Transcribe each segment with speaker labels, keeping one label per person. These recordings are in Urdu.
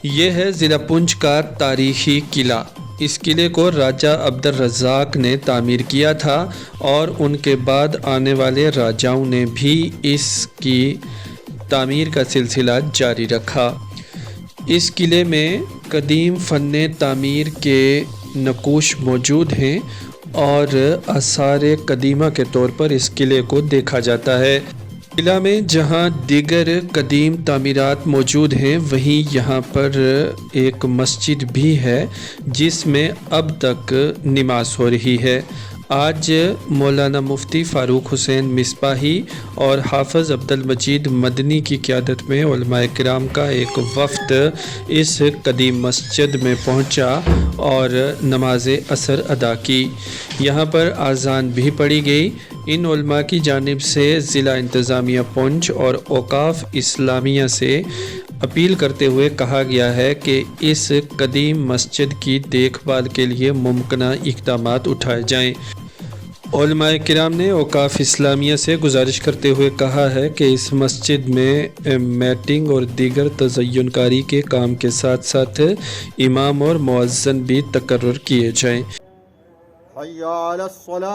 Speaker 1: یہ ہے ضلع پونچھ کا تاریخی قلعہ۔ اس قلعے کو راجہ عبدالرزاق نے تعمیر کیا تھا اور ان کے بعد آنے والے راجاؤں نے بھی اس کی تعمیر کا سلسلہ جاری رکھا۔ اس قلعے میں قدیم فن تعمیر کے نقوش موجود ہیں اور آثار قدیمہ کے طور پر اس قلعے کو دیکھا جاتا ہے۔ قلعہ میں جہاں دیگر قدیم تعمیرات موجود ہیں، وہیں یہاں پر ایک مسجد بھی ہے جس میں اب تک نماز ہو رہی ہے۔ آج مولانا مفتی فاروق حسین مصباحی اور حافظ عبدالمجید مدنی کی قیادت میں علماء کرام کا ایک وفد اس قدیم مسجد میں پہنچا اور نماز عصر ادا کی۔ یہاں پر اذان بھی پڑھی گئی۔ ان علماء کی جانب سے ضلع انتظامیہ پونچھ اور اوقاف اسلامیہ سے اپیل کرتے ہوئے کہا گیا ہے کہ اس قدیم مسجد کی دیکھ بھال کے لیے ممکنہ اقدامات اٹھائے جائیں۔ علماء کرام نے اوقاف اسلامیہ سے گزارش کرتے ہوئے کہا ہے کہ اس مسجد میں میٹنگ اور دیگر تزئین کاری کے کام کے ساتھ ساتھ امام اور مؤذن بھی تقرر کیے جائیں۔
Speaker 2: حی علی الصلاة،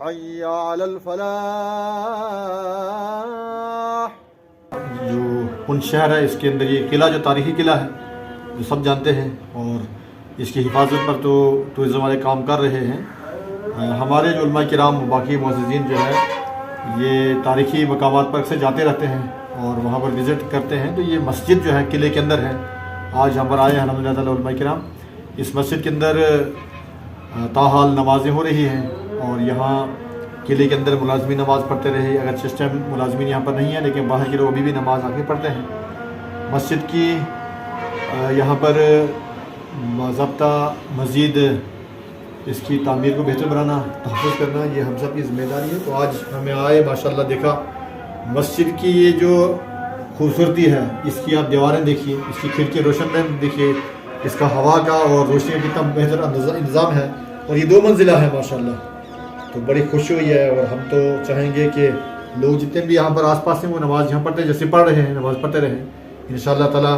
Speaker 2: حی علی الفلاح۔ جو پونچھ شہر ہے اس کے اندر یہ قلعہ جو تاریخی قلعہ ہے جو سب جانتے ہیں، اور اس کی حفاظت پر تو ٹورزم والے کام کر رہے ہیں۔ ہمارے جو علماء کرام باقی معززین جو ہے یہ تاریخی مقامات پر اکثر جاتے رہتے ہیں اور وہاں پر وزٹ کرتے ہیں، تو یہ مسجد جو ہے قلعے کے اندر ہے۔ آج ہم پر آئے ہیں الحمدللہ تعالی علماء کرام۔ اس مسجد کے اندر تاحال نمازیں ہو رہی ہیں اور یہاں قلعے کے اندر ملازمین نماز پڑھتے رہے۔ اگر اس ٹائم ملازمین یہاں پر نہیں ہیں لیکن باہر کے لوگ ابھی بھی نماز آ کے پڑھتے ہیں۔ مسجد کی یہاں پر باضابطہ مزید اس کی تعمیر کو بہتر بنانا، تحفظ کرنا، یہ ہم سب کی ذمہ داری ہے۔ تو آج ہمیں آئے ماشاءاللہ دیکھا مسجد کی یہ جو خوبصورتی ہے، اس کی آپ دیواریں دیکھیے، اس کی کھڑکی روشن دہن دیکھیے، اس کا ہوا کا اور روشنی کا کتنا بہتر انتظام ہے، اور یہ 2 منزلہ ہے ماشاءاللہ۔ تو بڑی خوشی ہوئی ہے، اور ہم تو چاہیں گے کہ لوگ جتنے بھی یہاں پر آس پاس ہیں وہ نماز یہاں پڑھتے ہیں، جیسے پڑھ رہے ہیں نماز پڑھتے رہیں انشاءاللہ تعالی۔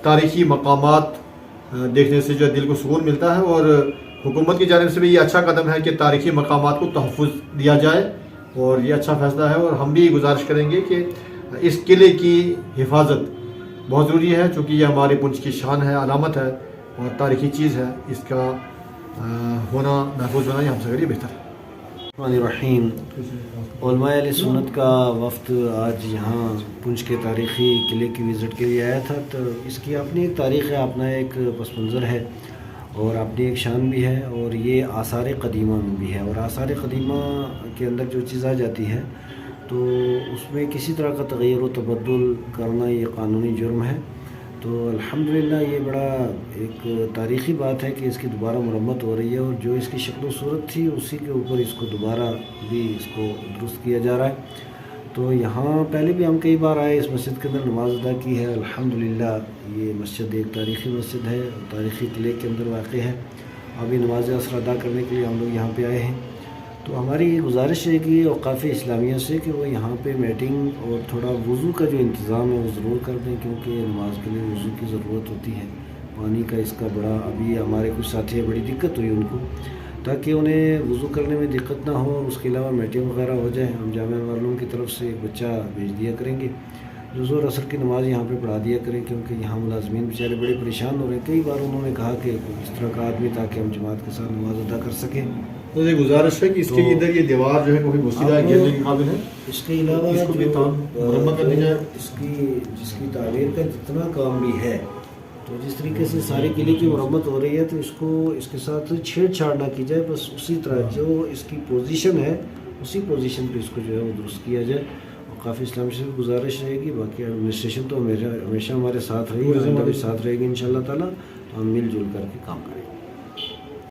Speaker 2: تاریخی مقامات دیکھنے سے جو دل کو سکون ملتا ہے، اور حکومت کی جانب سے بھی یہ اچھا قدم ہے کہ تاریخی مقامات کو تحفظ دیا جائے، اور یہ اچھا فیصلہ ہے۔ اور ہم بھی گزارش کریں گے کہ اس قلعے کی حفاظت بہت ضروری ہے، چونکہ یہ ہمارے پونچھ کی شان ہے، علامت ہے اور تاریخی چیز ہے۔ اس کا ہونا، محفوظ ہونا یہ ہم سے کریے بہتر ہے۔
Speaker 3: الرحمن الرحیم۔ علماء اہل سنت کا وفد آج یہاں پونچھ کے تاریخی قلعے کی وزٹ کے لیے آیا تھا۔ تو اس کی اپنی ایک تاریخ ہے، اپنا ایک پس منظر ہے اور اپنی ایک شان بھی ہے، اور یہ آثار قدیمہ میں بھی ہے۔ اور آثار قدیمہ کے اندر جو چیز آ جاتی ہے تو اس میں کسی طرح کا تغیر و تبدل کرنا یہ قانونی جرم ہے۔ تو الحمدللہ یہ بڑا ایک تاریخی بات ہے کہ اس کی دوبارہ مرمت ہو رہی ہے، اور جو اس کی شکل و صورت تھی اسی کے اوپر اس کو دوبارہ بھی اس کو درست کیا جا رہا ہے۔ تو یہاں پہلے بھی ہم کئی بار آئے، اس مسجد کے اندر نماز ادا کی ہے۔ الحمدللہ یہ مسجد ایک تاریخی مسجد ہے، تاریخی قلعے کے اندر واقع ہے۔ ابھی نماز عصر ادا کرنے کے لیے ہم لوگ یہاں پہ آئے ہیں۔ تو ہماری یہ گزارش ہے کہ اوقاف اسلامیہ سے کہ وہ یہاں پہ میٹنگ اور تھوڑا وضو کا جو انتظام ہے وہ ضرور کر دیں، کیونکہ نماز کے لیے وضو کی ضرورت ہوتی ہے۔ پانی کا اس کا بڑا، ابھی ہمارے کچھ ساتھی بڑی دقت ہوئی ان کو، تاکہ انہیں وضو کرنے میں دقت نہ ہو۔ اس کے علاوہ میٹنگ وغیرہ ہو جائے، ہم جامعہ والوں کی طرف سے ایک بچہ بھیج دیا کریں گے جو ظہر عصر کی نماز یہاں پہ پڑھا دیا کریں، کیونکہ یہاں ملازمین بیچارے بڑے پریشان ہو رہے ہیں۔ کئی بار انہوں نے کہا کہ اس طرح کا آدمی تاکہ ہم جماعت کے ساتھ نماز ادا کر سکیں۔
Speaker 2: تو یہ گزارش ہے کہ اس کے ادھر یہ دیوار جو ہے وہ بوسیدہ گرنے کے قابل ہے،
Speaker 3: اس کے علاوہ
Speaker 2: اس کو بھی مرمت کر دی جائے۔
Speaker 3: اس کی جس کی تعمیر کا جتنا کام بھی ہے، تو جس طریقے سے سارے قلعے کی مرمت ہو رہی ہے تو اس کو اس کے ساتھ چھیڑ چھاڑ نہ کی جائے، بس اسی طرح جو اس کی پوزیشن ہے اسی پوزیشن پہ اس کو جو ہے وہ درست کیا جائے۔ اور کافی اسلامی سے گزارش رہے گی، باقی ایڈمنسٹریشن تو ہمیشہ ہمارے ساتھ رہی ہے، آئندہ بھی ساتھ رہے گی انشاءاللہ تعالیٰ۔ تو ہم مل جل کر کے کام کریں گے۔